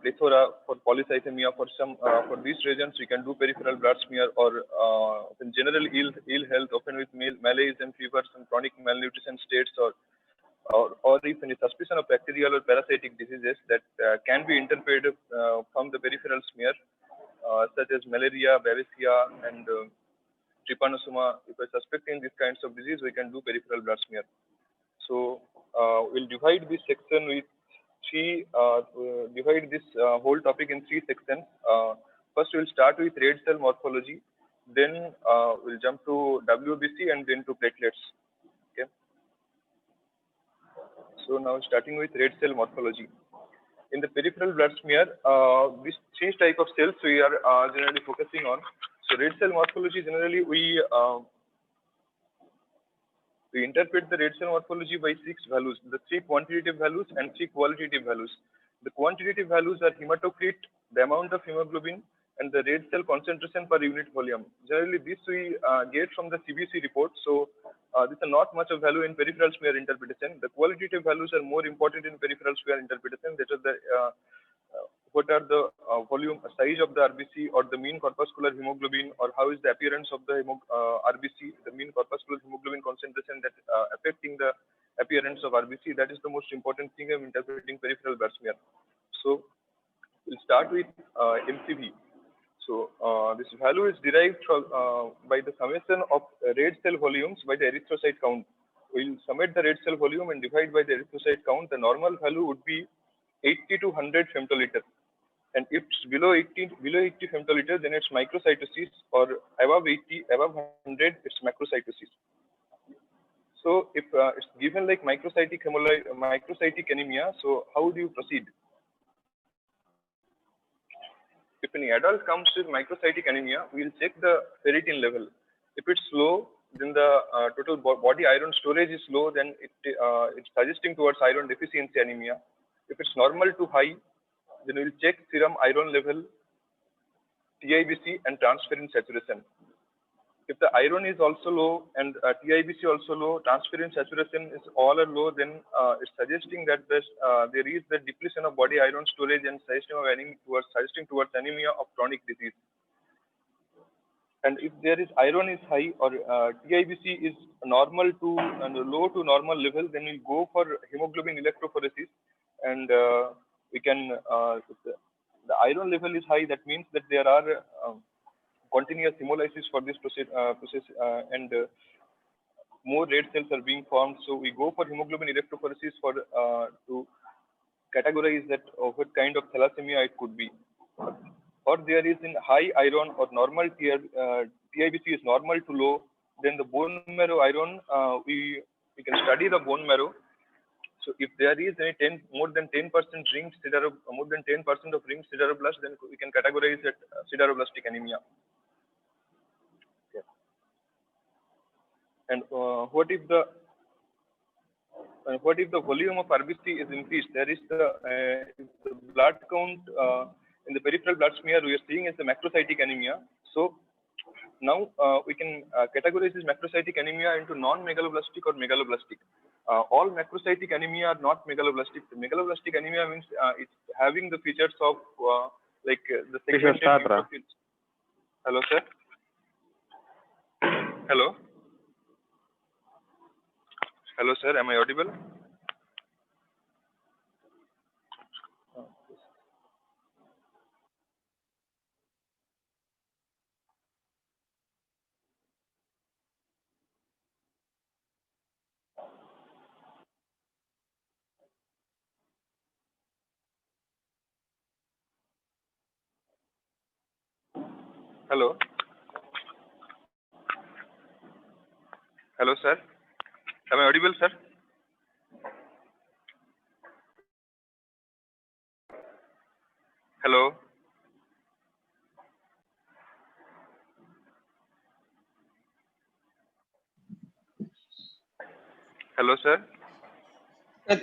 plethora for polycythemia. For some, for these regions, we can do peripheral blood smear, or in general ill health, often with malaise and fevers and chronic malnutrition states, or if any suspicion of bacterial or parasitic diseases that can be interpreted from the peripheral smear, such as malaria, babesia, and trypanosoma. If we're suspecting these kinds of disease, we can do peripheral blood smear. So we'll divide this section with divide this whole topic in three sections. First, we'll start with red cell morphology. Then we'll jump to WBC and then to platelets. Okay. So now starting with red cell morphology. In the peripheral blood smear, these three type of cells we are generally focusing on. So red cell morphology, generally we interpret the red cell morphology by 6 values, the 3 quantitative values and 3 qualitative values. The quantitative values are hematocrit, the amount of hemoglobin, and the red cell concentration per unit volume. Generally, this we get from the CBC report. So this is not much of value in peripheral smear interpretation. The qualitative values are more important in peripheral smear interpretation. That is the what are the volume size of the RBC, or the mean corpuscular hemoglobin, or how is the appearance of the RBC, the mean corpuscular hemoglobin concentration that affecting the appearance of RBC. That is the most important thing of interpreting peripheral blood smear. So we'll start with MCV. So this value is derived from, by the summation of red cell volumes by the erythrocyte count. We'll summate the red cell volume and divide by the erythrocyte count. The normal value would be 80 to 100 femtoliter. And if it's below 80 femtoliter, then it's microcytosis, or above 80, above 100, it's macrocytosis. So if it's given like microcytic anemia, so how do you proceed? If any adult comes with microcytic anemia, we'll check the ferritin level. If it's low, then the total body iron storage is low, then it's suggesting towards iron deficiency anemia. If it's normal to high, then we'll check serum iron level, TIBC, and transferrin saturation. If the iron is also low and TIBC also low, transferrin saturation is all are low, then it's suggesting that there is the depletion of body iron storage and suggesting towards anemia of chronic disease. And if there is iron is high, or TIBC is normal to and low to normal level, then we go for hemoglobin electrophoresis, and we can the iron level is high. That means that there are continuous hemolysis for this process, and more red cells are being formed. So we go for hemoglobin electrophoresis for to categorize that what kind of thalassemia it could be. Or there is in high iron or normal TIBC is normal to low, then the bone marrow iron, we can study the bone marrow. So if there is any more than 10% ring more than 10% of ring sideroblast, then we can categorize it sideroblastic anemia. Okay. And what if the volume of RBC is increased? There is the blood count in the peripheral blood smear we are seeing is the macrocytic anemia. So now we can categorize this macrocytic anemia into non-megaloblastic or megaloblastic. All macrocytic anemia are not megaloblastic. The megaloblastic anemia means it's having the features of like the segmented neutrophils. Hello, sir. Hello. Hello, sir. Am I audible? Hello. Hello, sir. Am I audible, sir? Hello. Hello, sir.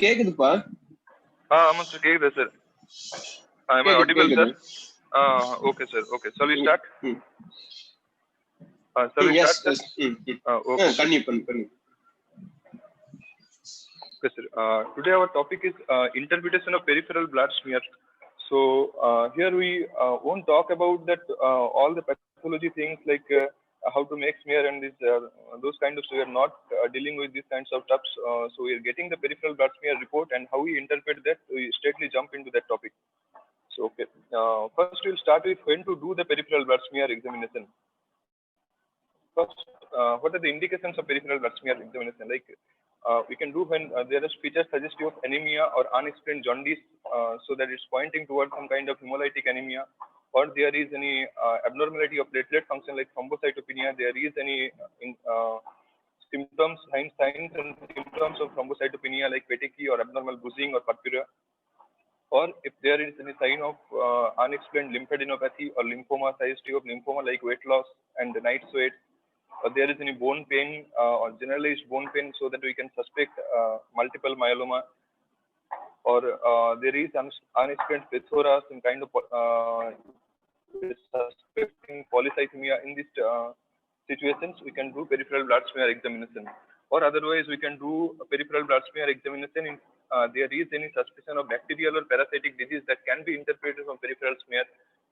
கேக்குதுப்பா. ஆமா sir கேக்குதா sir? Am I audible, sir? Okay, sir. Okay. Shall we start? Shall we Yes, start? yes. Okay. Continue. Okay, sir. Today our topic is interpretation of peripheral blood smear. So here we won't talk about that all the pathology things like how to make smear and this those kind of. So we are not dealing with these kinds of stuff. So we are getting the peripheral blood smear report and how we interpret that. We straightly jump into that topic. So okay, first we'll start with when to do the peripheral blood smear examination. First, what are the indications of peripheral blood smear examination? Like we can do when there is features suggestive of anemia or unexplained jaundice, so that it's pointing towards some kind of hemolytic anemia, or there is any abnormality of platelet function like thrombocytopenia. There is any symptoms, signs and symptoms of thrombocytopenia like petechiae or abnormal bruising or purpura, or if there is any sign of unexplained lymphadenopathy or lymphoma, suggestive of lymphoma like weight loss and night sweat, or there is any bone pain or generalized bone pain, so that we can suspect multiple myeloma, or there is unexplained plethora, some kind of suspecting polycythemia. In these situations, we can do peripheral blood smear examination, or otherwise we can do a peripheral blood smear examination if there is any suspicion of bacterial or parasitic disease that can be interpreted from peripheral smear.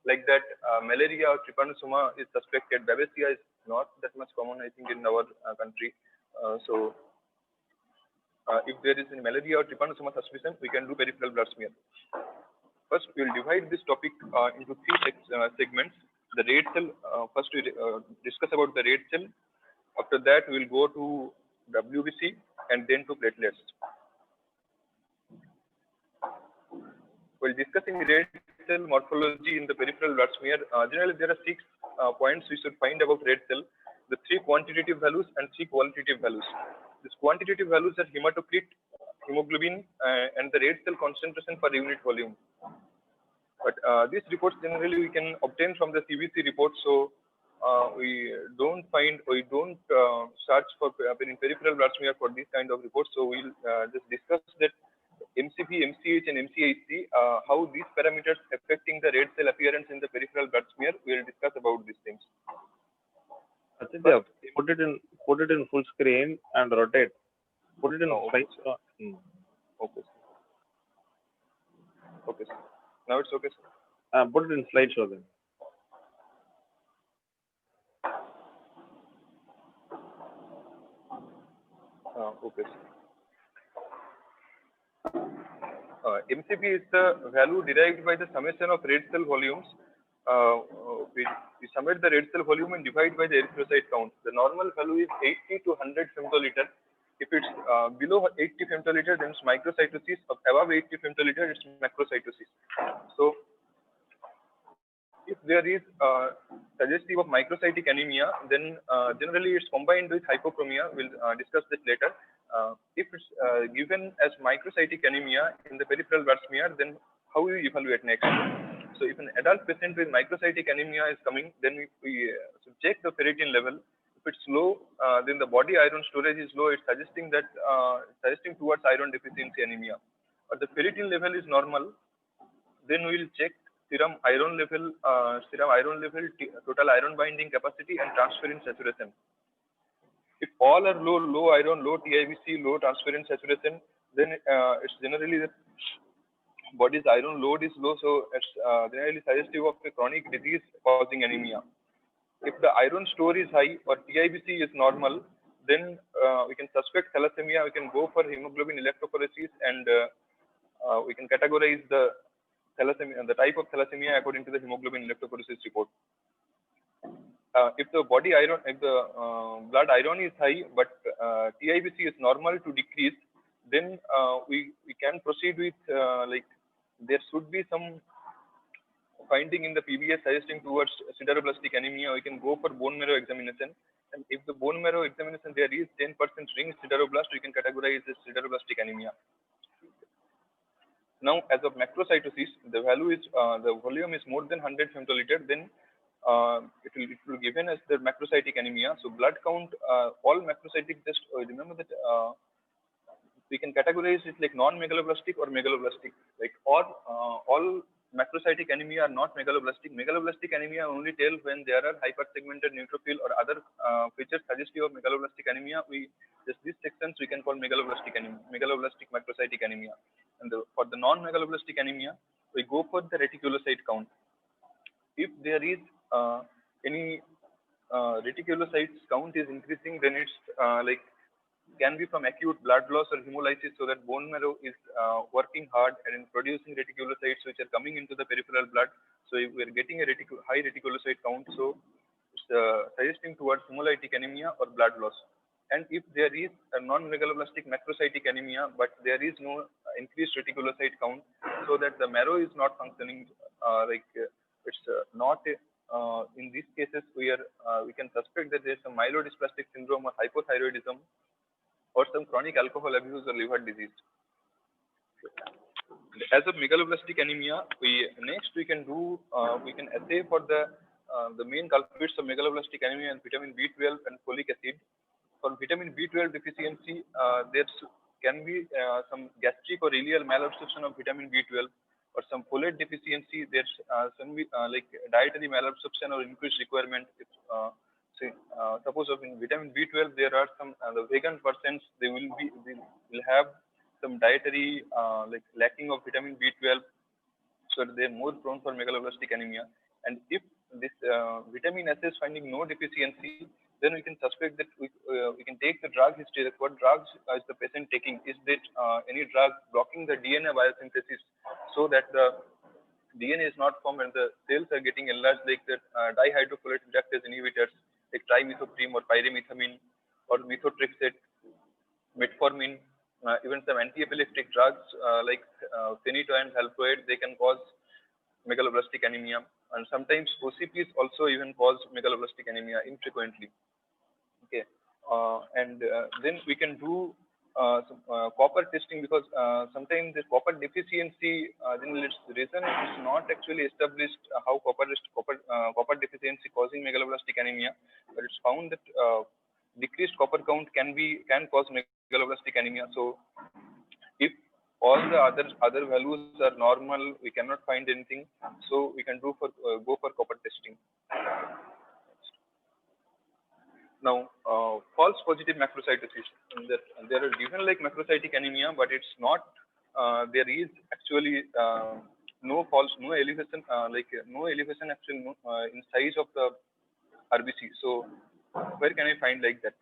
Like that, malaria or trypanosoma is suspected. Babesia is not that much common, I think, in our country. So if there is any malaria or trypanosoma suspicion, we can do peripheral blood smear. First, we will divide this topic into three segments. The red cell, first we discuss about the red cell. After that, we will go to WBC and then to platelets. While discussing red cell morphology in the peripheral blood smear, generally there are 6 points we should find about red cell. The 3 quantitative values and 3 qualitative values. These quantitative values are hematocrit, hemoglobin, and the red cell concentration per unit volume. But these reports generally we can obtain from the CBC report. So we don't search for peripheral blood smear for these kind of reports. So we'll just discuss that MCP, MCH, and MCHC, how these parameters affecting the red cell appearance in the peripheral blood smear. We'll discuss about these things. I think they have put it in full screen and rotate. Put it in slide. Okay. Okay. Sir. Now it's okay, sir. Put it in slideshow then. Okay. MCP is the value derived by the summation of red cell volumes. We summate the red cell volume and divide by the erythrocyte count. The normal value is 80 to 100 femtoliter. If it's below 80 femtoliter, then it's microcytosis. Above 80 femtoliter, it's macrocytosis. So, if there is suggestive of microcytic anemia, then generally it's combined with hypochromia. We'll discuss this later. If it's given as microcytic anemia in the peripheral blood smear, then how we evaluate next? So if an adult patient with microcytic anemia is coming, then we check the ferritin level. If it's low, then the body iron storage is low. It's suggesting that suggesting towards iron deficiency anemia. But the ferritin level is normal, then we will check serum iron level, total iron binding capacity, and transferrin saturation. If all are low, low iron, low TIBC, low transferrin saturation, then it's generally the body's iron load is low, so it's generally suggestive of a chronic disease causing anemia. If the iron store is high or TIBC is normal, then we can suspect thalassemia. We can go for hemoglobin electrophoresis, and we can categorize the thalassemia, the type of thalassemia according to the hemoglobin electrophoresis report. If the body iron, if the blood iron is high but TIBC is normal to decrease, then we can proceed with like there should be some finding in the PBS suggesting towards sideroblastic anemia. We can go for bone marrow examination, and if the bone marrow examination there is 10% ring sideroblast, we can categorize as sideroblastic anemia. Now, as of macrocytosis, the value is the volume is more than 100 femtoliter, then it will be given as the macrocytic anemia. So blood count, all macrocytic, just remember that we can categorize it like non-megaloblastic or megaloblastic. Like all macrocytic anemia are not megaloblastic. Megaloblastic anemia only tell when there are hypersegmented neutrophil or other features suggestive of megaloblastic anemia. Just these sections we can call megaloblastic anemia, megaloblastic macrocytic anemia. And for the non-megaloblastic anemia, we go for the reticulocyte count. If there is any reticulocytes count is increasing, then it's like can be from acute blood loss or hemolysis, so that bone marrow is working hard and in producing reticulocytes which are coming into the peripheral blood. So if we are getting a high reticulocyte count, so it's suggesting towards hemolytic anemia or blood loss. And if there is a non-megaloblastic macrocytic anemia, but there is no increased reticulocyte count, so that the marrow is not functioning, it's not in these cases we can suspect that there is some myelodysplastic syndrome or hypothyroidism or some chronic alcohol abuse or liver disease. As of megaloblastic anemia, we can assay for the main culprits of megaloblastic anemia and vitamin B12 and folic acid. For vitamin B12 deficiency, there can be some gastric or ileal malabsorption of vitamin B12, or some folate deficiency. There's some like dietary malabsorption or increased requirement. If, suppose of in vitamin B12 there are some the vegan persons, they will have some dietary like lacking of vitamin B12, so they're more prone for megaloblastic anemia. And if this vitamin S is finding no deficiency, then we can suspect that we can take the drug history, that what drugs is the patient taking, is that any drug blocking the DNA biosynthesis, so that the DNA is not formed and the cells are getting enlarged, like the dihydrofolate reductase inhibitors like trimethoprim or pyrimethamine or methotrexate, metformin, even some anti-epileptic drugs like phenytoin, valproate, they can cause megaloblastic anemia. And sometimes OCPs also even cause megaloblastic anemia infrequently. Okay, then we can do some copper testing, because sometimes the copper deficiency, then the reason is not actually established how copper deficiency causing megaloblastic anemia, but it's found that decreased copper count can cause megaloblastic anemia. So if all the other values are normal, we cannot find anything, so we can go for copper testing. Now, false positive macrocytosis. There are given like macrocytic anemia, but it's not. There is actually no elevation, actually in size of the RBC. So where can I find like that?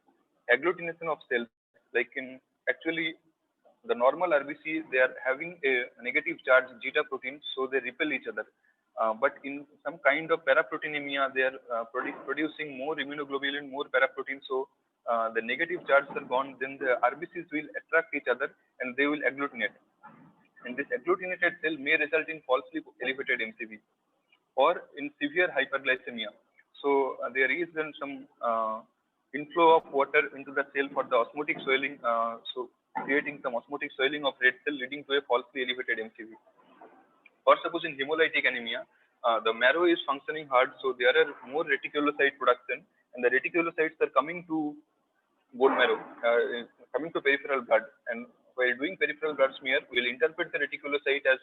Agglutination of cells, like in actually the normal RBC, they are having a negative charge zeta protein, so they repel each other. But in some kind of paraproteinemia, they are producing more immunoglobulin, more paraprotein. So the negative charges are gone, then the RBCs will attract each other and they will agglutinate. And this agglutinated cell may result in falsely elevated MCV or in severe hyperglycemia. So there is then some inflow of water into the cell for the osmotic swelling, so creating some osmotic swelling of red cell, leading to a falsely elevated MCV. Or suppose in hemolytic anemia, the marrow is functioning hard, so there are more reticulocyte production, and the reticulocytes are coming to bone marrow, coming to peripheral blood. And while doing peripheral blood smear, we will interpret the reticulocyte as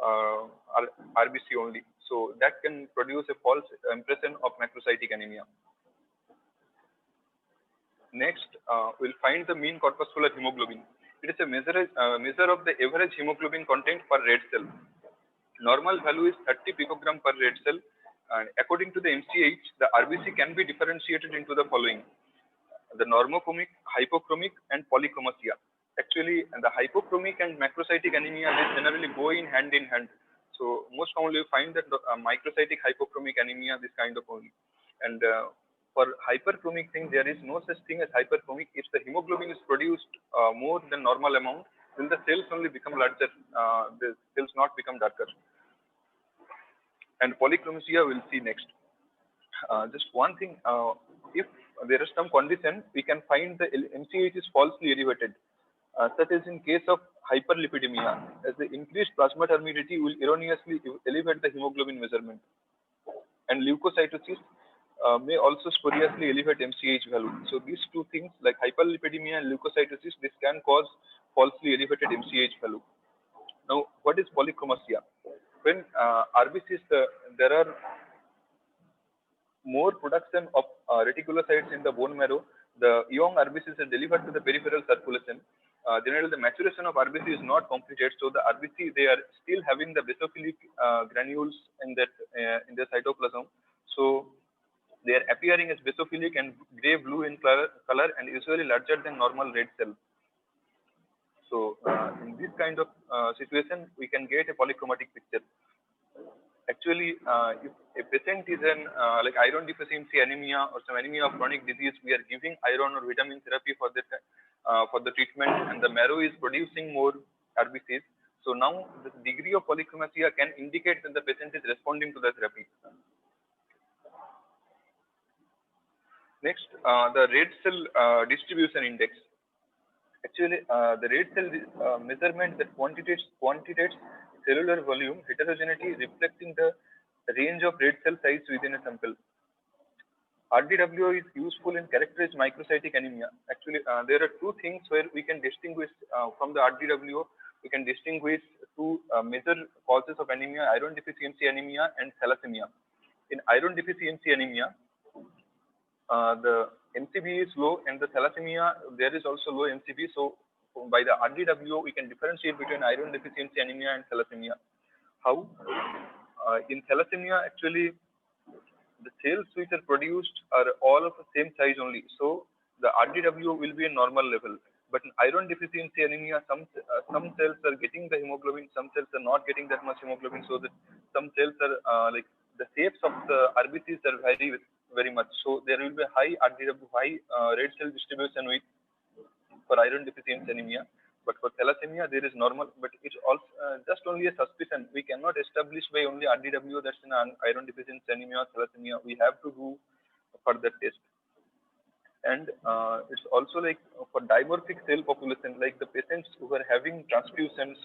RBC only. So that can produce a false impression of macrocytic anemia. Next, we'll find the mean corpuscular hemoglobin. It is a measure of the average hemoglobin content per red cell. Normal value is 30 picogram per red cell. According to the MCH, the RBC can be differentiated into the following: the normochromic, hypochromic, and polychromasia. Actually, the hypochromic and macrocytic anemia, they generally go in hand. So most commonly you find that microcytic hypochromic anemia, this kind of only. And for hyperchromic thing, there is no such thing as hyperchromic. If the hemoglobin is produced more than normal amount, then the cells only become larger, the cells not become darker. And polychromasia we'll see next. Just one thing, if there is some condition, we can find the MCH is falsely elevated, such as in case of hyperlipidemia, as the increased plasma turbidity will erroneously elevate the hemoglobin measurement. And leukocytosis may also spuriously elevate MCH value. So these two things, like hyperlipidemia and leukocytosis, this can cause falsely elevated MCH value. Now, what is polychromasia? When RBCs, there are more production of reticulocytes in the bone marrow, the young RBCs are delivered to the peripheral circulation, generally the maturation of RBC is not completed. So the RBC, they are still having the basophilic granules in their cytoplasm. So they are appearing as basophilic and gray blue in color and usually larger than normal red cell. So in this kind of situation, we can get a polychromatic picture. Actually, if a patient is an like iron deficiency anemia or some anemia of chronic disease, we are giving iron or vitamin therapy for the treatment, and the marrow is producing more RBCs. So now the degree of polychromasia can indicate that the patient is responding to the therapy. Next, the red cell distribution index. Actually, the red cell measurement that quantitates cellular volume heterogeneity reflecting the range of red cell size within a sample. RDWO is useful in characterized microcytic anemia. Actually, there are two things where we can distinguish from the RDWO. We can distinguish two major causes of anemia: iron deficiency anemia and thalassemia. In iron deficiency anemia, the MCV is low, and the thalassemia, there is also low MCV. So by the RDWO, we can differentiate between iron deficiency anemia and thalassemia. How? In thalassemia, actually, the cells which are produced are all of the same size only. So the RDWO will be a normal level. But in iron deficiency anemia, some cells are getting the hemoglobin, some cells are not getting that much hemoglobin. So that some cells are like the shapes of the RBCs are vary very much. So there will be high RDW, high red cell distribution with for iron deficiency anemia. But for thalassemia, there is normal, but it's also just only a suspicion. We cannot establish by only RDWO that's an iron deficiency anemia or thalassemia. We have to do further test. And it's also like for dimorphic cell population, like the patients who are having transfusions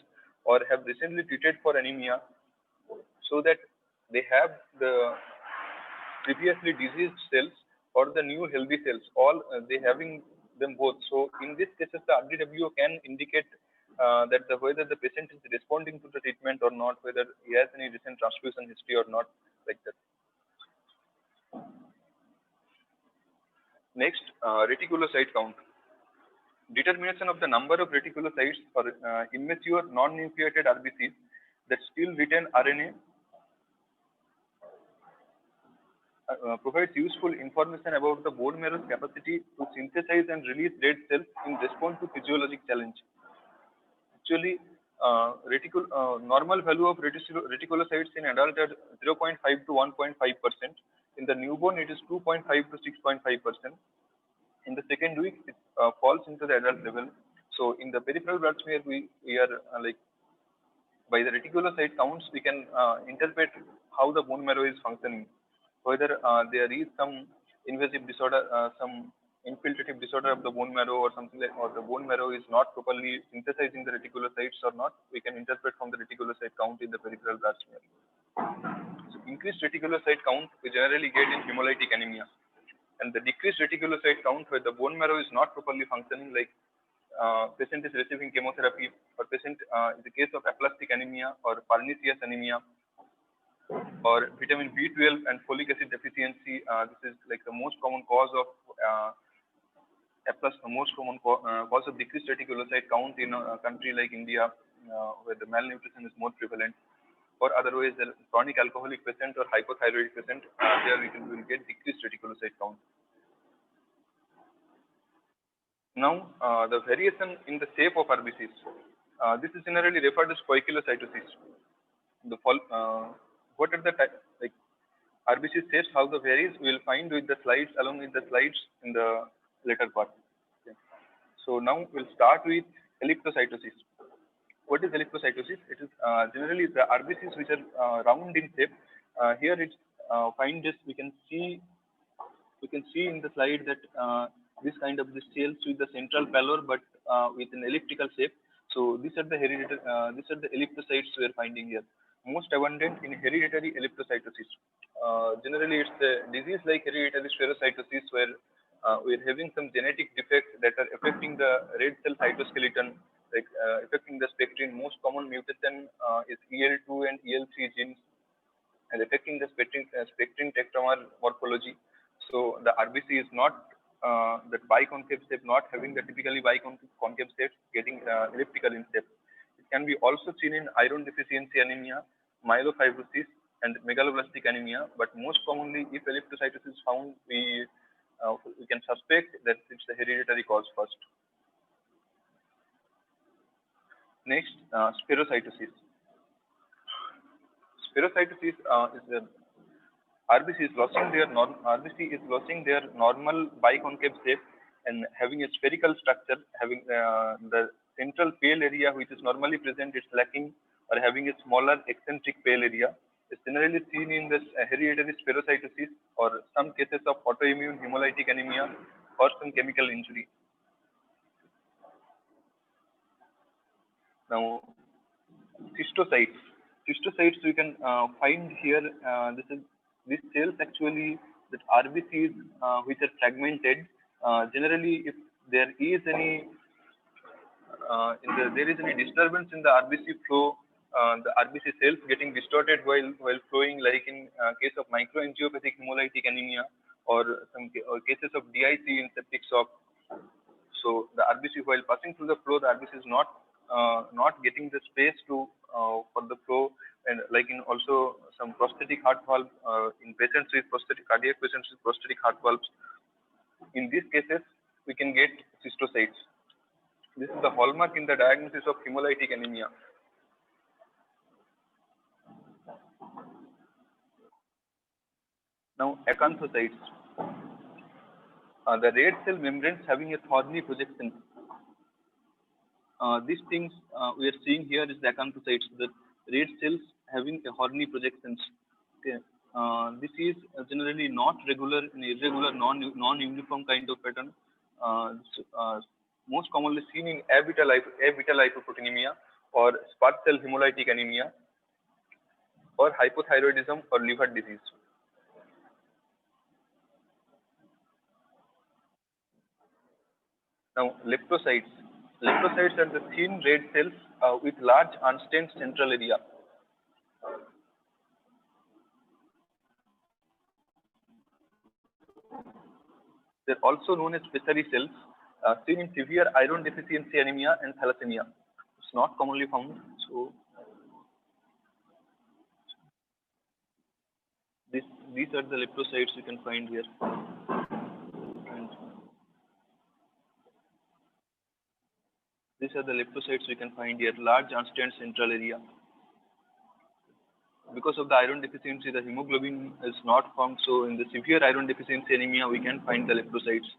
or have recently treated for anemia, so that they have the previously diseased cells or the new healthy cells, all they having them both. So in this cases, the RDWO can indicate that whether the patient is responding to the treatment or not, whether he has any recent transfusion history or not, like that. Next, reticulocyte count. Determination of the number of reticulocytes for immature non-nucleated RBCs that still retain RNA provides useful information about the bone marrow's capacity to synthesize and release red cells in response to physiologic challenge. Actually, normal value of reticulocytes in adult are 0.5 to 1.5%. In the newborn, it is 2.5 to 6.5%. In the second week, it falls into the adult level. So in the peripheral blood smear, we are like by the reticulocyte counts, we can interpret how the bone marrow is functioning. Whether there is some invasive disorder, some infiltrative disorder of the bone marrow or something like, or the bone marrow is not properly synthesizing the reticulocytes or not, we can interpret from the reticulocyte count in the peripheral blood smear. So increased reticulocyte count we generally get in hemolytic anemia, and the decreased reticulocyte count where the bone marrow is not properly functioning, like patient is receiving chemotherapy, or patient in the case of aplastic anemia or pernicious anemia, or vitamin B12 and folic acid deficiency. This is like the most common cause of cause of decreased reticulocyte count in a country like India, where the malnutrition is more prevalent. Or otherwise, the chronic alcoholic patient or hypothyroid patient, there we will get decreased reticulocyte count. Now, the variation in the shape of RBCs. This is generally referred as poikilocytosis. What are the like RBC shapes, how the varies, we will find with the slides, along with the slides in the later part. Okay. So now we'll start with elliptocytosis. What is elliptocytosis? It is generally the RBCs which are round in shape. Here it's find this, we can see in the slide that this kind of the cells with the central pallor but with an elliptical shape. So these are the elliptocytes we are finding here. Most abundant in hereditary elliptocytosis. Generally, it's a disease like hereditary spherocytosis where we're having some genetic defects that are affecting the red cell cytoskeleton, like affecting the spectrin. Most common mutation is EL2 and EL3 genes, and affecting the spectrin tetramer morphology. So the RBC is not that biconcave shape, not having the typically biconcave shape, getting elliptical in shape. It can be also seen in iron deficiency anemia, myelofibrosis, and megaloblastic anemia. But most commonly, if elliptocytosis is found, we can suspect that it's the hereditary cause first. Next, spherocytosis. Spherocytosis is the RBC is losing their normal biconcave shape and having a spherical structure, having the central pale area which is normally present is lacking or having a smaller eccentric pale area. Is generally seen in this hereditary spherocytosis or some cases of autoimmune hemolytic anemia or some chemical injury. Now, cystocytes. Cystocytes we can find here. These cells actually that RBCs which are fragmented. Generally, if there is any disturbance in the RBC flow, the RBC cells getting distorted while flowing, like in case of microangiopathic hemolytic anemia or some cases of DIC in septic shock. So the RBC while passing through the flow, the RBC is not getting the space to for the flow, and like in also some prosthetic heart valve in patients with cardiac patients with prosthetic heart valves. In these cases, we can get cystocytes. This is the hallmark in the diagnosis of hemolytic anemia. Now, acanthocytes. The red cell membranes having a thorny projection. These things we are seeing here is the acanthocytes, the red cells having a horny projections. Okay. This is generally not regular, an irregular, non-uniform kind of pattern. Most commonly seen in A beta lipoproteinemia or sparse cell hemolytic anemia or hypothyroidism or liver disease. Now, leptocytes. Leptocytes are the thin red cells with large unstained central area. They're also known as pessary cells, seen in severe iron deficiency anemia and thalassemia. It's not commonly found. So these are the leptocytes you can find here. And these are the leptocytes we can find here, large unstained central area. Because of the iron deficiency, the hemoglobin is not found. So in the severe iron deficiency anemia, we can find the leptocytes.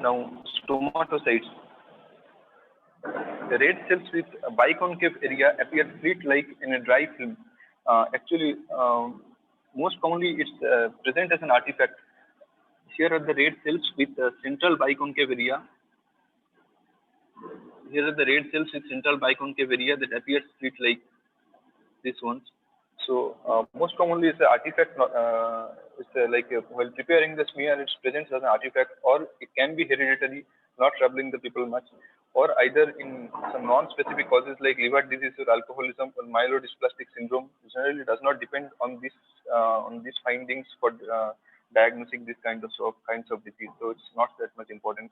Now, stomatocytes. The red cells with a biconcave area appear slit-like in a dry film. Actually, most commonly it's present as an artifact. Here are the red cells with central biconcave area. Here are the red cells with central biconcave area that appears slit-like, these ones. So most commonly it's an artifact. While preparing the smear, it's present as an artifact, or it can be hereditary, not troubling the people much, or either in some non-specific causes like liver disease or alcoholism or myelodysplastic syndrome. Generally does not depend on these findings for diagnosing these kinds of disease. So it's not that much important.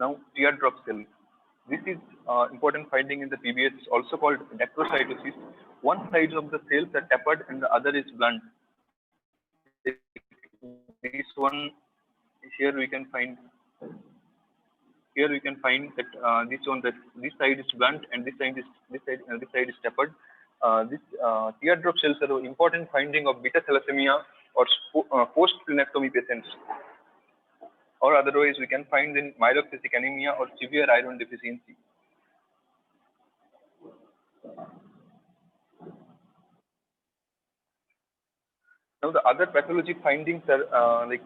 Now, teardrop cell. This is important finding in the PBS, also called necrocytosis. One side of the cells are tapered and the other is blunt. This one here we can find. Here we can find that this side is blunt and this side is tapered. This teardrop cells are an important finding of beta thalassemia or post-splenectomy patients. Or otherwise, we can find in myelocytic anemia or severe iron deficiency. Now, the other pathologic findings are like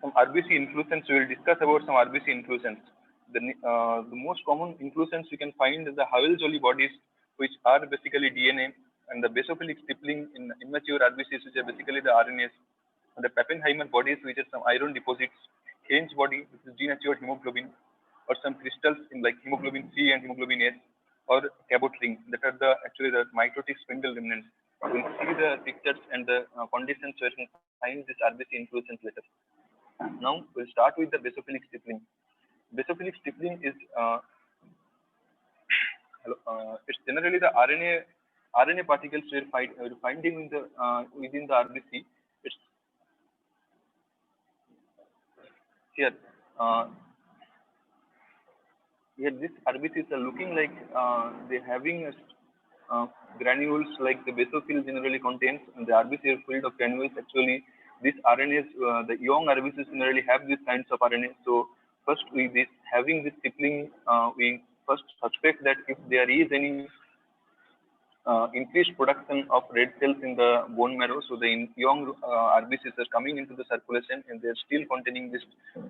some RBC influence. We will discuss about some RBC influence. The most common influence we can find is the Havel-Jolly bodies, which are basically DNA, and the basophilic stippling in immature RBCs, which are basically the RNAs, and the Pappenheimer bodies, which are some iron deposits. Haines body, which is denatured hemoglobin, or some crystals in like hemoglobin C and hemoglobin S, or Cabot ring, that are actually the mitotic spindle remnants. We'll see the pictures and the conditions where we can find this RBC influence later. Now we'll start with the basophilic stippling. Basophilic stippling is it's generally the RNA particles we're finding in the within the RBC. It's here. Here these RBCs are looking like they're having granules like the basophil generally contains, and the RBC are filled of granules. Actually, these RNAs, the young RBCs generally have these kinds of RNA. So first, having this stippling, we first suspect that if there is any increased production of red cells in the bone marrow, so the young RBCs are coming into the circulation and they're still containing this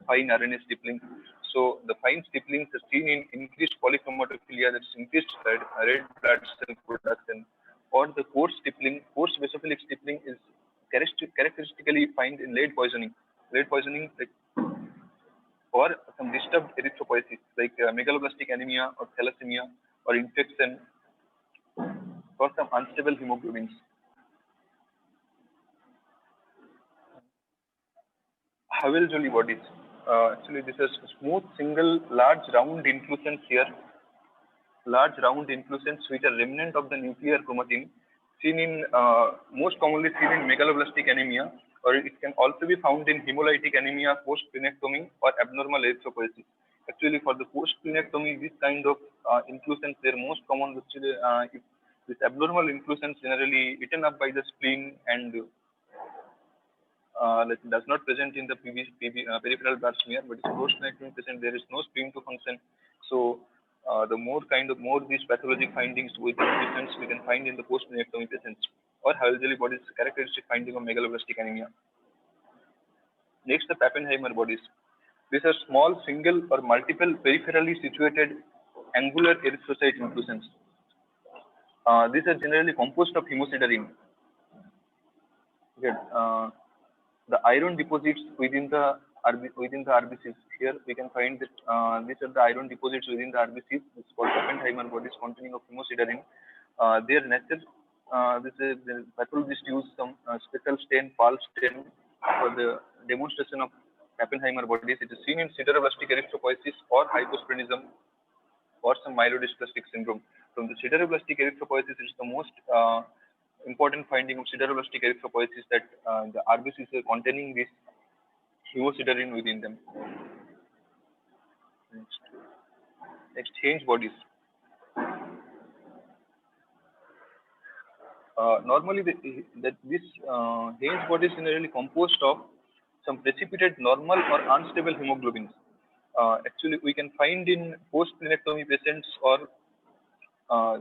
fine RNA stippling. So the fine stipplings are seen in increased polychromatophilia, that's increased red blood cell production, or the coarse stippling. Coarse basophilic stippling is characteristically found in lead poisoning. Lead poisoning, like, or some disturbed erythropoiesis like megaloblastic anemia or thalassemia or infection, or some unstable hemoglobins. Havel-Jolly bodies. Actually, this is smooth, single, large, round inclusions here. Large, round inclusions which are remnant of the nuclear chromatin, seen in most commonly seen in megaloblastic anemia, or it can also be found in hemolytic anemia post-splenectomy or abnormal erythropoiesis. Actually, for the post-splenectomy, this kind of inclusions they are most common. Actually, if this abnormal inclusions generally eaten up by the spleen and does not present in the peripheral blood smear, but in post-splenectomy patient there is no spleen to function. So the more these pathologic findings with inclusions we can find in the post-splenectomy patients, or Havel-Jolly bodies characteristic finding of megaloblastic anemia. Next, the Pappenheimer bodies. These are small, single or multiple peripherally situated angular erythrocyte inclusions. These are generally composed of hemosiderin. The iron deposits within the RBCs. Here we can find that these are the iron deposits within the RBCs. This is called Pappenheimer bodies containing of hemosiderin. Their nature, the pathologists use some special stain, Pahl stain, for the demonstration of Pappenheimer bodies. It is seen in sideroblastic erythropoiesis or hyposplenism or some myelodysplastic syndrome. From the sideroblastic erythropoiesis, it is the most important finding of sideroblastic erythropoiesis that the RBCs are containing this hemosiderin within them. Next, Hange bodies. Normally, these Hange bodies are generally composed of some precipitate normal or unstable hemoglobins. Actually, we can find in post-splenectomy patients or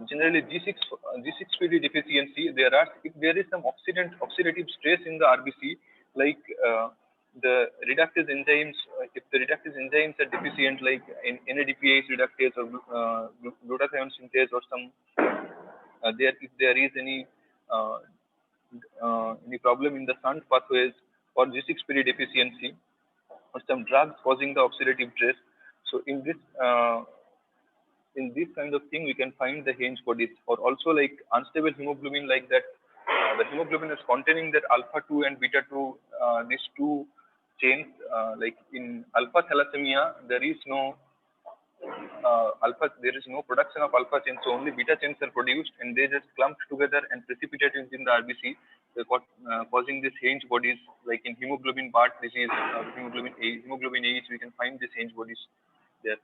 generally G6PD deficiency. If there is some oxidative stress in the RBC, like the reductase enzymes, if the reductase enzymes are deficient, like in NADPase reductase or glutathione synthase, or some if there is any problem in the SUNT pathways or G6PD deficiency, or some drugs causing the oxidative stress. So in this kind of thing, we can find the Hange bodies, or also like unstable hemoglobin, like that. The hemoglobin is containing that alpha 2 and beta 2, these two chains. Like in alpha thalassemia, there is no production of alpha chains, so only beta chains are produced, and they just clumped together and precipitated in the RBC, causing these Hange bodies. Like in hemoglobin Barth disease, hemoglobin H, we can find these Hange bodies there.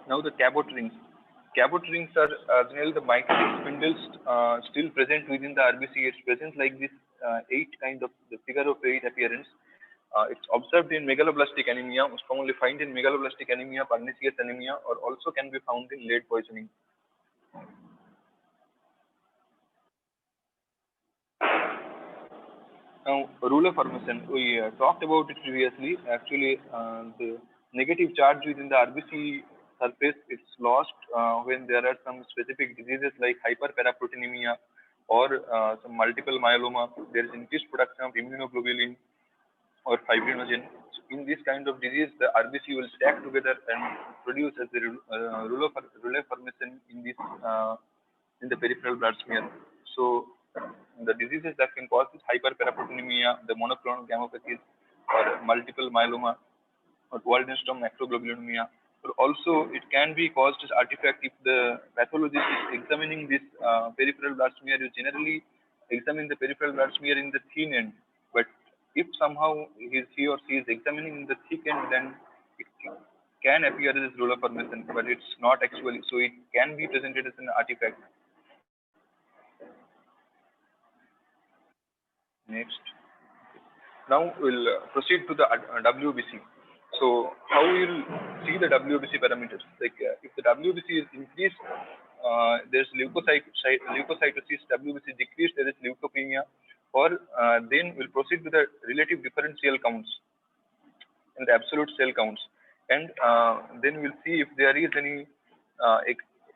Now the Cabot rings. Cabot rings are generally the mitotic spindles still present within the RBC. It's present like this 8 kind of the figure of 8 appearance. It's observed in megaloblastic anemia, most commonly found in megaloblastic anemia, pernicious anemia, or also can be found in lead poisoning. Now, ruler formation, we talked about it previously. Actually, the negative charge within the RBC surface is lost when there are some specific diseases like hyperparaproteinemia or some multiple myeloma. There is increased production of immunoglobulin or fibrinogen. in this kind of disease, the RBC will stack together and produce as a relay formation in this in the peripheral blood smear. So the diseases that can cause this hyperparaproteinemia, the monoclonal gammopathies, or multiple myeloma, or Waldenstrom macroglobulinemia. But also, it can be caused as artifact if the pathologist is examining this peripheral blood smear. You generally examine the peripheral blood smear in the thin end, but if somehow he or she is examining in the thick end, then it can appear as roller formation, but it's not actually. So it can be presented as an artifact. Next. Now we'll proceed to the WBC. So how we will see the WBC parameters? Like if the WBC is increased, there's leukocytosis. WBC decreased, there is leukopenia. Or then we'll proceed with the relative differential counts and the absolute cell counts, and then we'll see if there is any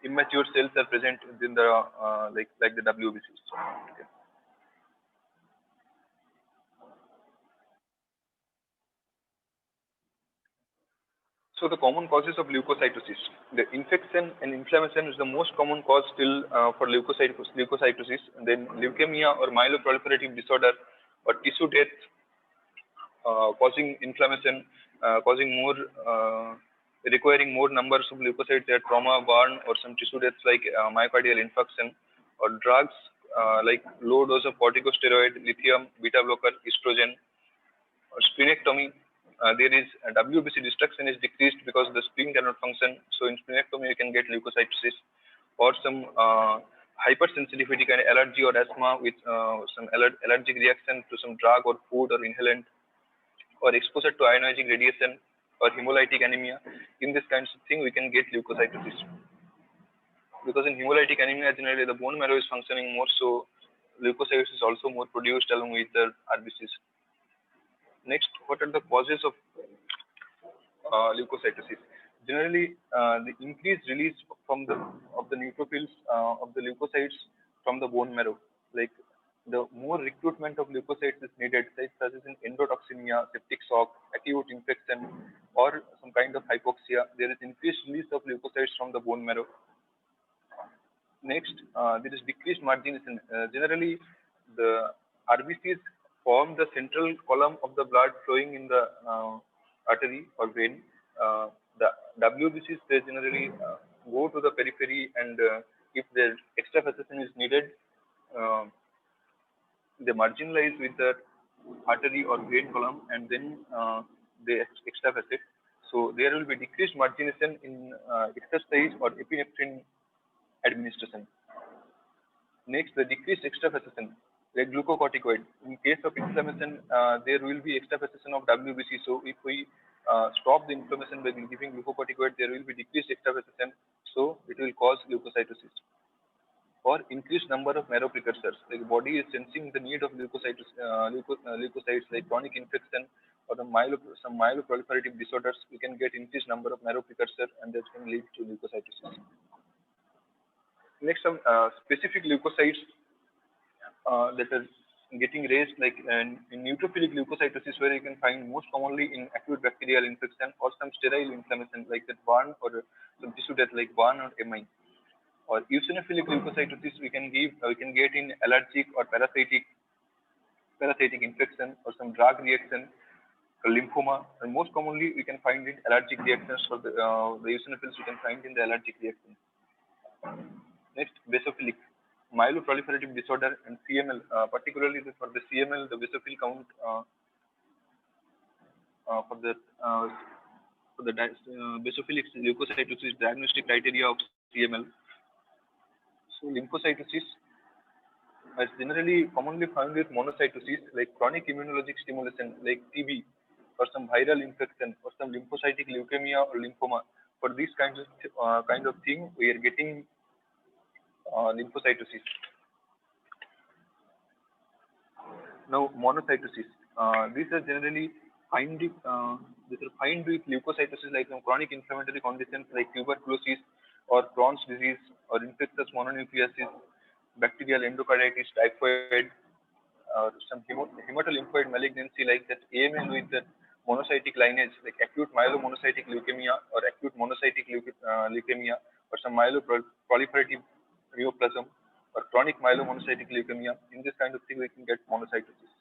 immature cells are present in the like the WBCs. Okay. So the common causes of leukocytosis. The infection and inflammation is the most common cause still for leukocytosis. And then leukemia or myeloproliferative disorder or tissue death causing inflammation, causing more, requiring more numbers of leukocytes, there trauma, burn, or some tissue deaths like myocardial infarction, or drugs like low dose of corticosteroid, lithium, beta blocker, estrogen, or splenectomy. There is WBC destruction is decreased because the spleen cannot function. So in splenectomy, you can get leukocytosis, or some hypersensitivity kind of allergy or asthma with some allergic reaction to some drug or food or inhalant, or exposure to ionizing radiation or hemolytic anemia. In this kinds of thing, we can get leukocytosis. Because in hemolytic anemia, generally the bone marrow is functioning more, so leukocytosis is also more produced along with the RBCs. Next, what are the causes of leukocytosis? Generally, the increased release of the neutrophils of the leukocytes from the bone marrow. Like the more recruitment of leukocytes is needed, such as in endotoxemia, septic shock, acute infection, or some kind of hypoxia, there is increased release of leukocytes from the bone marrow. Next, there is decreased margination. Generally, the RBCs form the central column of the blood flowing in the artery or vein. The WBCs, they generally go to the periphery, and if the extravasation is needed, they marginalize with the artery or vein column, and then they extravasate. So there will be decreased margination in exercise or epinephrine administration. Next, the decreased extravasation, like glucocorticoid. In case of inflammation, there will be extravasation of WBC. So if we stop the inflammation by giving glucocorticoid, there will be decreased extravasation. So it will cause leukocytosis. Or increased number of marrow precursors. Like body is sensing the need of leukocytes like chronic infection or some myeloproliferative disorders. We can get increased number of marrow precursors, and that can lead to leukocytosis. Next, some specific leukocytes that are getting raised, like in neutrophilic leukocytosis, where you can find most commonly in acute bacterial infection or some sterile inflammation like that burn, or some tissue death like burn or MI. Or eosinophilic leukocytosis we can get in allergic or parasitic infection or some drug reaction, or lymphoma. And most commonly we can find in allergic reactions. For the eosinophils we can find in the allergic reaction. Next, basophilic myeloproliferative disorder and CML, particularly for the CML, the basophil count for the basophilic leukocytosis diagnostic criteria of CML. So lymphocytosis is generally commonly found with monocytosis, like chronic immunologic stimulation like TB, or some viral infection, or some lymphocytic leukemia or lymphoma. For these kind of thing, we are getting lymphocytosis. Now, monocytosis. These are generally find with leukocytosis like some chronic inflammatory conditions like tuberculosis or Crohn's disease or infectious mononucleosis, bacterial endocarditis, typhoid, or some hematolymphoid malignancy like that AML with the monocytic lineage like acute myelomonocytic leukemia or acute monocytic leukemia or some myeloproliferative neoplasm or chronic myelomonocytic leukemia. In this kind of thing, we can get monocytosis.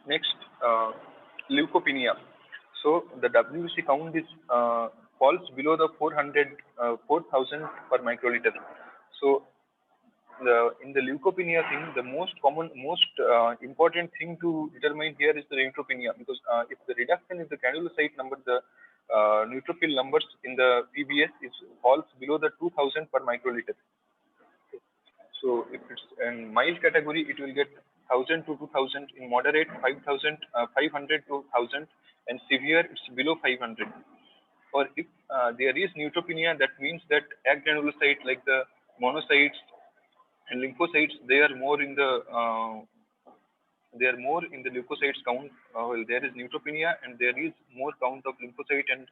Next, leukopenia. So the WBC count is falls below the 4,000 per microliter. So in the leukopenia thing, the most important thing to determine here is the neutropenia, because if the reduction in the granulocyte number, the neutrophil numbers in the PBS falls below the 2,000 per microliter. So if it's in mild category, it will get 1,000 to 2,000. In moderate, 5,000, 500 to 1,000, and severe, it's below 500. Or if there is neutropenia, that means that agranulocyte like the monocytes and lymphocytes, they are more in the leukocytes count. Well, there is neutropenia and there is more count of lymphocyte and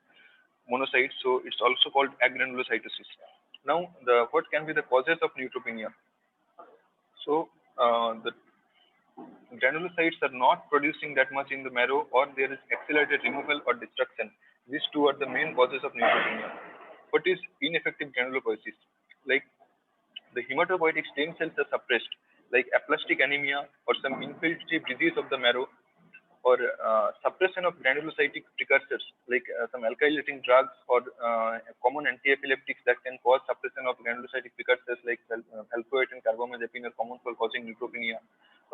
monocytes, so it's also called agranulocytosis. Now, what can be the causes of neutropenia? So the granulocytes are not producing that much in the marrow, or there is accelerated removal or destruction. These two are the main causes of neutropenia. What is ineffective granulopoiesis? Like the hematopoietic stem cells are suppressed, like aplastic anemia or some infiltrative disease of the marrow, or suppression of granulocytic precursors, like some alkylating drugs or common anti-epileptics that can cause suppression of granulocytic precursors like valproate and carbamazepine are common for causing neutropenia,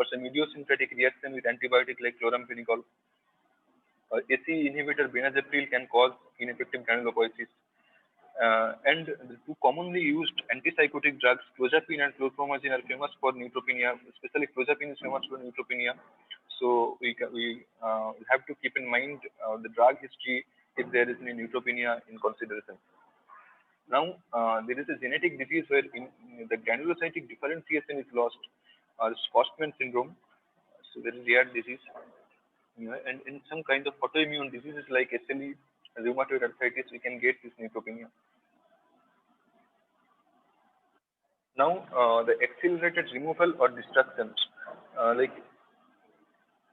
or some idiosyncratic reaction with antibiotic like chloramphenicol. ACE inhibitor benazepril can cause ineffective granulopoiesis. And the two commonly used antipsychotic drugs, clozapine and chlorpromazine, are famous for neutropenia. Especially clozapine is famous for neutropenia. So we have to keep in mind the drug history if there is any neutropenia in consideration. Now there is a genetic disease where the granulocytic differentiation is lost, Spostman syndrome. So there is rare disease. And in some kind of autoimmune diseases like SLE, rheumatoid arthritis, we can get this neutropenia. Now, the accelerated removal or destruction, like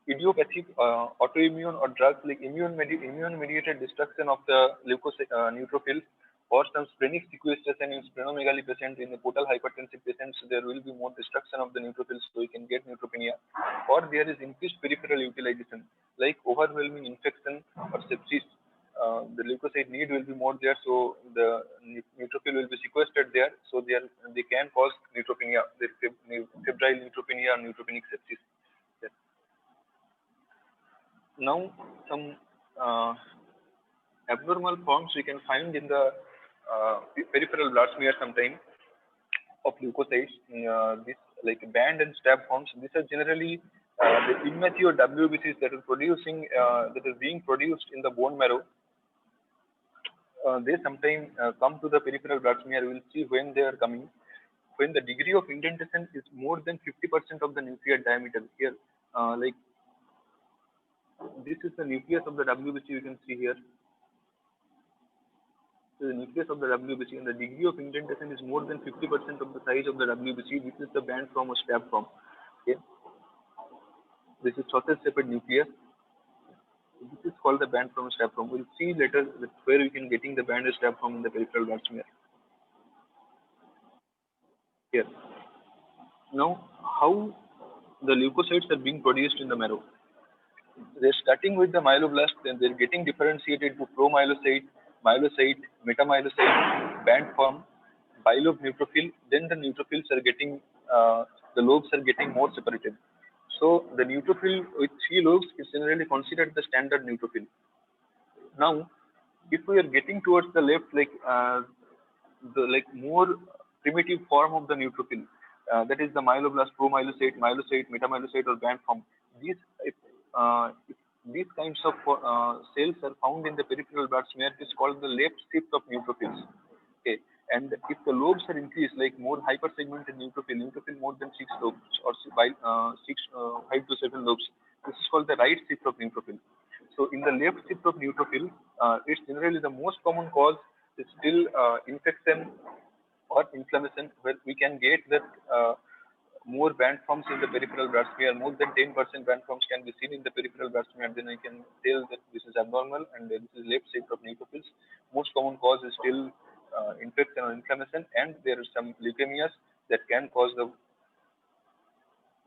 idiopathic autoimmune or drugs like immune-mediated destruction of the neutrophils, or some splenic sequestration in splenomegaly patients, in the portal hypertensive patients, there will be more destruction of the neutrophils, so you can get neutropenia. Or there is increased peripheral utilization, like overwhelming infection or sepsis. The leukocyte need will be more there, so the neutrophil will be sequestered there, so they can cause neutropenia, febrile neutropenia or neutropenic sepsis. Yes. Now, some abnormal forms we can find in the peripheral blood smear sometime of leukocytes. This like band and stab forms. These are generally the immature WBCs that are being produced in the bone marrow. They sometimes come to the peripheral blood smear. We'll see when they are coming. When the degree of indentation is more than 50% of the nuclear diameter. Here, like this is the nucleus of the WBC. You can see here. So the nucleus of the WBC, and the degree of indentation is more than 50% of the size of the WBC. This is the band form or stab form. Okay. This is sausage-shaped nucleus. This is called the band form stab form. We'll see later where we can getting the band stab form in the peripheral blood smear. Here. Now, how the leukocytes are being produced in the marrow? They're starting with the myeloblast, then they're getting differentiated to promyelocyte, myelocyte, metamyelocyte, band form, bilobe neutrophil. Then the neutrophils are getting, the lobes are getting more separated. So the neutrophil with 3 lobes is generally considered the standard neutrophil. Now, if we are getting towards the left, like the more primitive form of the neutrophil, that is the myeloblast, promyelocyte, myelocyte, metamyelocyte, or band form. If these kinds of cells are found in the peripheral blood smear, it is called the left shift of neutrophils. Okay, and if the lobes are increased, like more hypersegmented neutrophil more than 6 lobes or 5 to 7 lobes, this is called the right shift of neutrophil. So in the left shift of neutrophil, it's generally the most common cause is still infection or inflammation, where we can get that more band forms in the peripheral blood smear, more than 10% band forms can be seen in the peripheral blood smear, then I can tell that this is abnormal and this is left side of neutrophils. Most common cause is still infection or inflammation, and there are some leukemias that can cause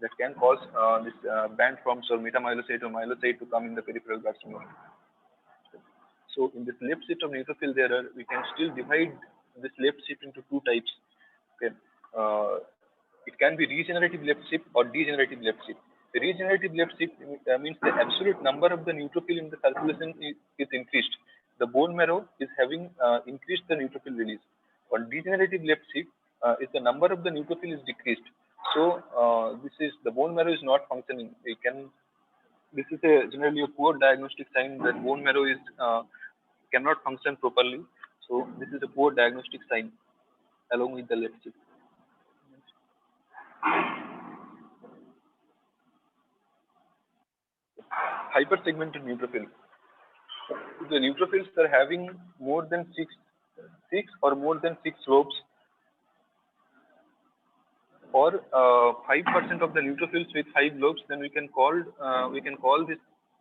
this band forms or metamyelocyte or myelocyte to come in the peripheral blood smear. So in this left shift of neutrophil, we can still divide this left shift into two types. Okay. It can be regenerative left shift or degenerative left shift. The regenerative left shift means the absolute number of the neutrophil in the circulation is increased. The bone marrow is having increased the neutrophil release. On degenerative left shift is the number of the neutrophil is decreased. So this is the bone marrow is not functioning. This is generally a poor diagnostic sign that bone marrow is cannot function properly. So this is a poor diagnostic sign along with the left shift. Hypersegmented neutrophil. The neutrophils are having more than six or more than 6 lobes, or 5% of the neutrophils with 5 lobes, then we can call this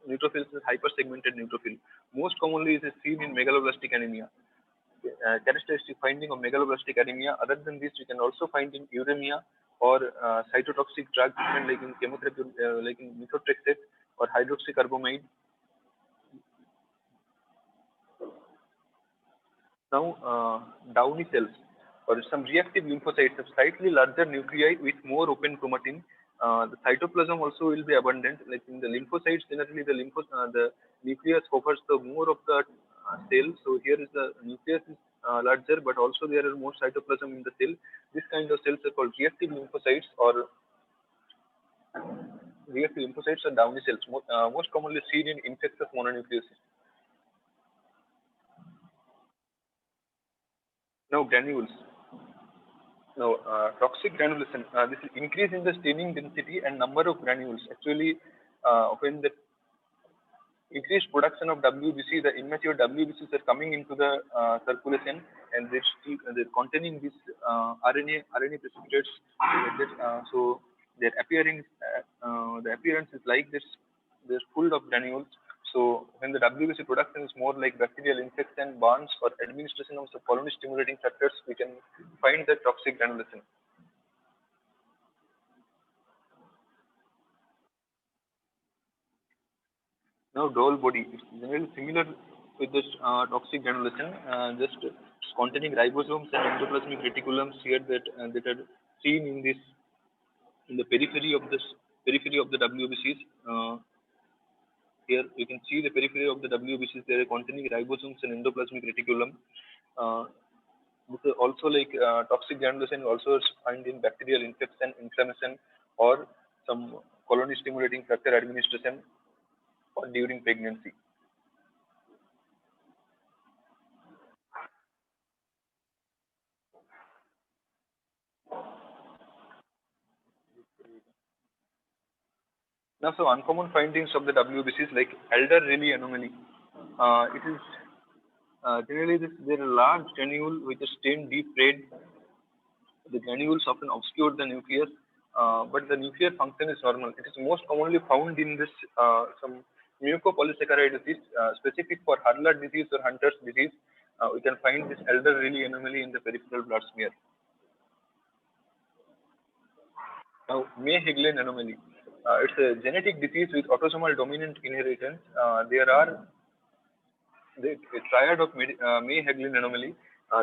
neutrophils as hypersegmented neutrophil. Most commonly it is seen in megaloblastic anemia. Characteristic finding of megaloblastic anemia. Other than this, we can also find in uremia or cytotoxic drug treatment like in chemotherapy, like in methotrexate or hydroxycarbamide. Now, Downy cells or some reactive lymphocytes have slightly larger nuclei with more open chromatin. The cytoplasm also will be abundant. Like in the lymphocytes, generally the nucleus covers the more of the cell. So here is the nucleus is larger, but also there are more cytoplasm in the cell. This kind of cells are called reactive lymphocytes or Downy cells. Most commonly seen in infectious mononucleosis. Now granules. Now toxic granulation. This is increase in the staining density and number of granules. Actually, when the increased production of WBC, the immature WBCs are coming into the circulation, and they're containing this RNA precipitates. So they're appearing. The appearance is like this. They're full of granules. So when the WBC production is more like bacterial infection, burns, or administration of the colony stimulating factors, we can find the toxic granulation. Now dull body is generally similar with this toxic granulation, just containing ribosomes and endoplasmic reticulums here that are seen in the periphery of the WBCs. Here you can see the periphery of the WBCs. They are containing ribosomes and endoplasmic reticulum. Also like toxic granulation also is found in bacterial infection, inflammation, or some colony stimulating factor administration or during pregnancy. Now, so uncommon findings of the WBCs like Elder-Rayleigh anomaly. It is generally there are large granule with a stained deep red. The granules often obscure the nucleus, but the nuclear function is normal. It is most commonly found in this some mucopolysaccharide disease specific for Hurler disease or Hunter's disease. We can find this Elder-Rayleigh anomaly in the peripheral blood smear. Now, May-Heglen anomaly. It's a genetic disease with autosomal dominant inheritance. There are the triad of May-Heglen anomaly.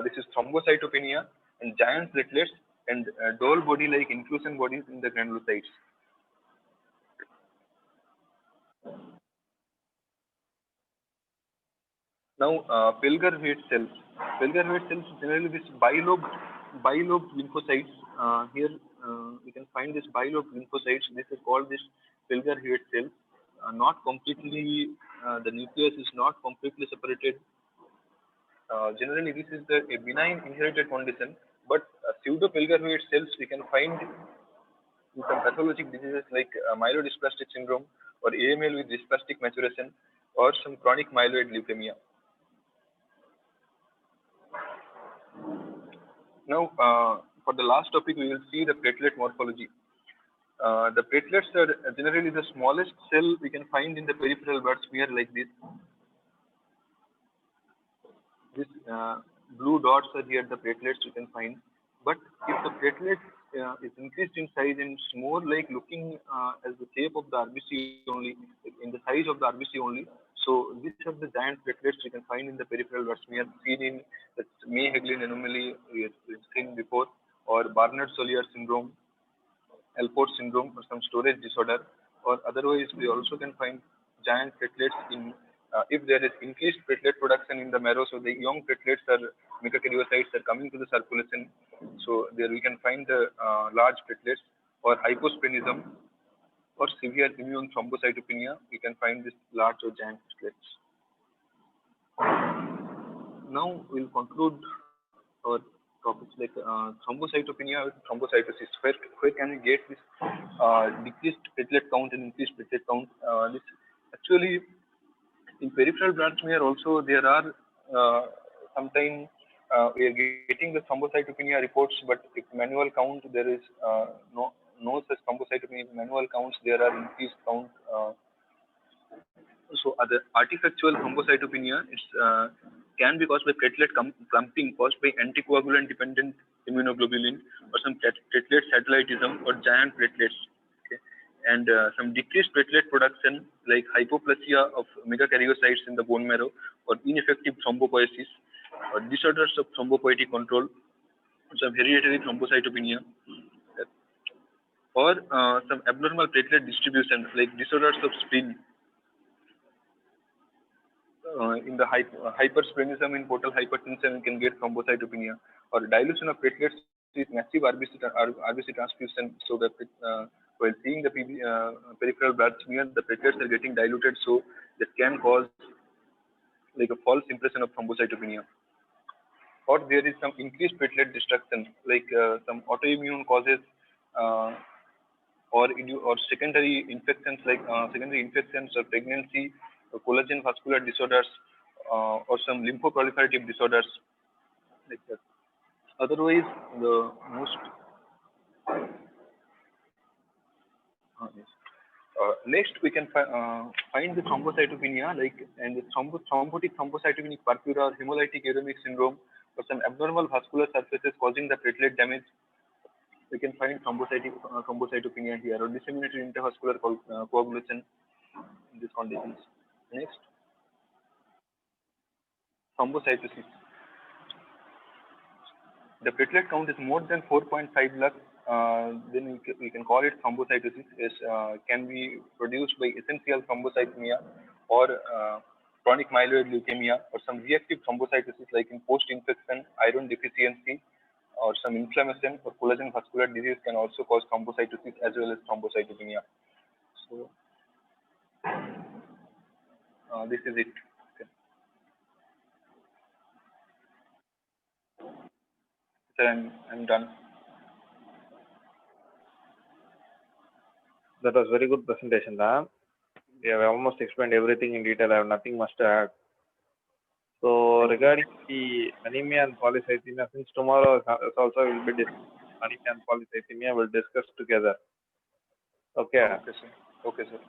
This is thrombocytopenia and giant platelets and doll body-like inclusion bodies in the granulocytes. Now, Pelger-Huet cells. Pelger-Huet cells generally this bilobed lymphocytes. Here we can find this bilobed lymphocytes. This is called this Pelger-Huet cells. Not completely, the nucleus is not completely separated. Generally, this is a benign inherited condition, but pseudo Pelger-Huet cells we can find in some pathologic diseases like myelodysplastic syndrome or AML with dysplastic maturation or some chronic myeloid leukemia. Now, for the last topic, we will see the platelet morphology. The platelets are generally the smallest cell we can find in the peripheral blood smear like this. This blue dots are here the platelets you can find. But if the platelet is increased in size and it's more like looking as the shape of the RBC only, in the size of the RBC only. So these are the giant platelets you can find in the peripheral blood smear seen in the May-Heglin anomaly we have seen before, or Barnard-Solier syndrome, Alport syndrome, or some storage disorder, or otherwise we also can find giant platelets in if there is increased platelet production in the marrow, so the young platelets are megakaryocytes are coming to the circulation, so there we can find the large platelets, or hyposplenism or severe immune thrombocytopenia, we can find this large or giant platelets. Now we'll conclude our topics like thrombocytopenia with thrombocytosis. Where can we get this decreased platelet count and increased platelet count? This actually in peripheral blood smear also there are sometimes we are getting the thrombocytopenia reports, but if manual count there is no such thrombocytopenia. Manual counts there are increased count. So other artifactual thrombocytopenia can be caused by platelet clumping caused by anticoagulant dependent immunoglobulin or some platelet satellitism or giant platelets. Okay. And some decreased platelet production like hypoplasia of megakaryocytes in the bone marrow or ineffective thrombopoiesis or disorders of thrombopoietic control, some hereditary thrombocytopenia, or some abnormal platelet distribution like disorders of spleen. In the hypersplenism in portal hypertension, we can get thrombocytopenia, or dilution of platelets with massive RBC transfusion. So that while seeing the peripheral blood smear, the platelets are getting diluted, so that can cause like a false impression of thrombocytopenia. Or there is some increased platelet destruction, like some autoimmune causes, or secondary infections like secondary infections or pregnancy, or collagen vascular disorders, or some lymphoproliferative disorders like that. Otherwise, the most next we can find the thrombocytopenia and the thrombotic thrombocytopenic purpura or hemolytic uremic syndrome, or some abnormal vascular surfaces causing the platelet damage. We can find thrombocytopenia here, or disseminated intravascular coagulation in these conditions. Next, thrombocytosis. The platelet count is more than 4.5 lakh, then we can call it thrombocytosis. Can be produced by essential thrombocythemia or chronic myeloid leukemia, or some reactive thrombocytosis like in post-infection iron deficiency, or some inflammation or collagen vascular disease can also cause thrombocytosis as well as thrombocytopenia. So this is it. Okay. So I'm done. That was very good presentation, Ram. We have almost explained everything in detail. I have nothing much to add. So regarding the anemia and polycythemia, since tomorrow also will be anemia and polycythemia, we'll discuss together. Okay. Okay, sir. Okay, sir.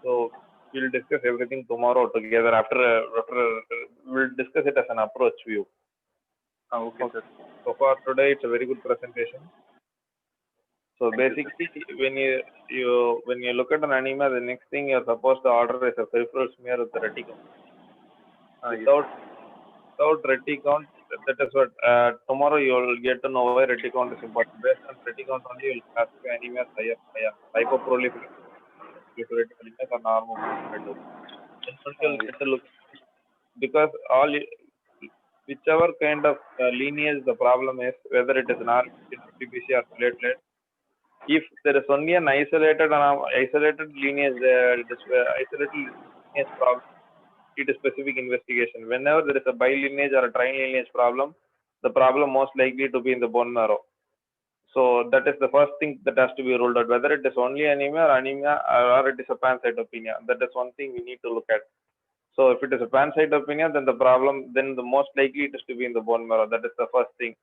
So we'll discuss everything tomorrow together. After we'll discuss it as an approach view. Okay, sir. So far today, it's a very good presentation. So basically, when you look at an anemia, the next thing you're supposed to order is a peripheral smear with the reticount. Without reticount, that is what tomorrow you'll get to know why reticount is important. Based on reticount only, you'll classify anemia as hypoproliferative anemia or normal proliferative. Because whichever kind of lineage the problem is, whether it is an RBC or platelet, if there is only an isolated lineage, isolated lineage problem, it is specific investigation. Whenever there is a bilineage or a trilineage problem, the problem most likely to be in the bone marrow. So that is the first thing that has to be ruled out, whether it is only anemia or it is a pancytopenia. That is one thing we need to look at. So if it is a pancytopenia, then the most likely it is to be in the bone marrow. That is the first thing.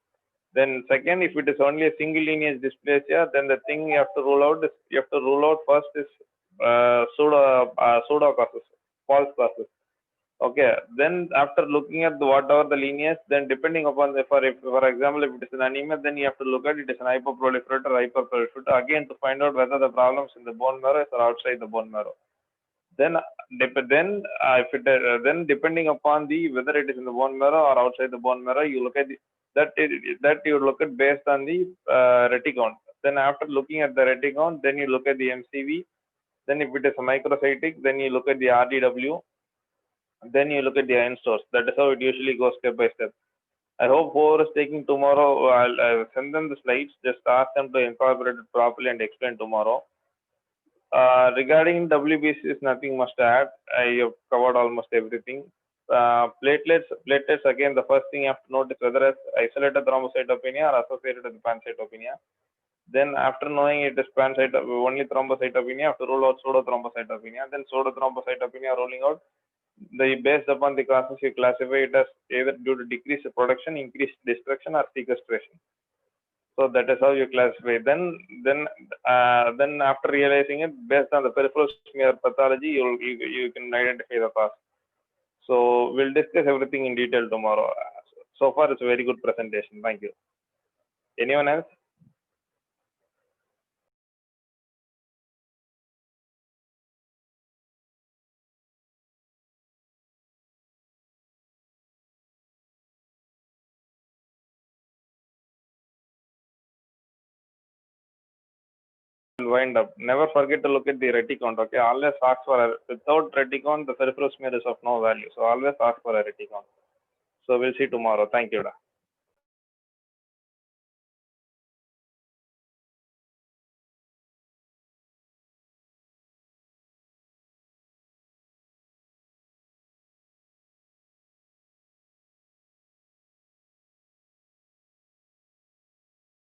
Then second, if it is only a single lineage dysplasia, then the thing you have to rule out first is pseudo causes, false causes. Okay. Then after looking at whatever the lineage, then depending upon for example, if it is an anemia, then you have to look at it as an hyperproliferator or hyperproliferator again to find out whether the problems in the bone marrow or outside the bone marrow. Then then depending upon whether it is in the bone marrow or outside the bone marrow, you look at that you look at based on the reti count. Then after looking at the reti count, then you look at the MCV. Then if it is a microcytic, then you look at the RDW. Then you look at the iron stores. That is how it usually goes step by step. I hope whoever is taking tomorrow, I'll send them the slides. Just ask them to incorporate it properly and explain tomorrow. Regarding WBC, is nothing much to add. I have covered almost everything. Platelets again, the first thing you have to note is whether it's isolated thrombocytopenia or associated with pancytopenia. Then after knowing it is only thrombocytopenia, you have to rule out pseudothrombocytopenia. Then pseudothrombocytopenia ruling out, based upon the causes, you classify it as either due to decreased production, increased destruction, or sequestration. So that is how you classify. Then after realizing it, based on the peripheral smear pathology, you can identify the cause. So we'll discuss everything in detail tomorrow. So far, it's a very good presentation. Thank you. Anyone else? Wind up. Never forget to look at the reti count. Okay, always ask for without reti count, the peripheral smear is of no value. So always ask for a reti count. So we'll see tomorrow. Thank you.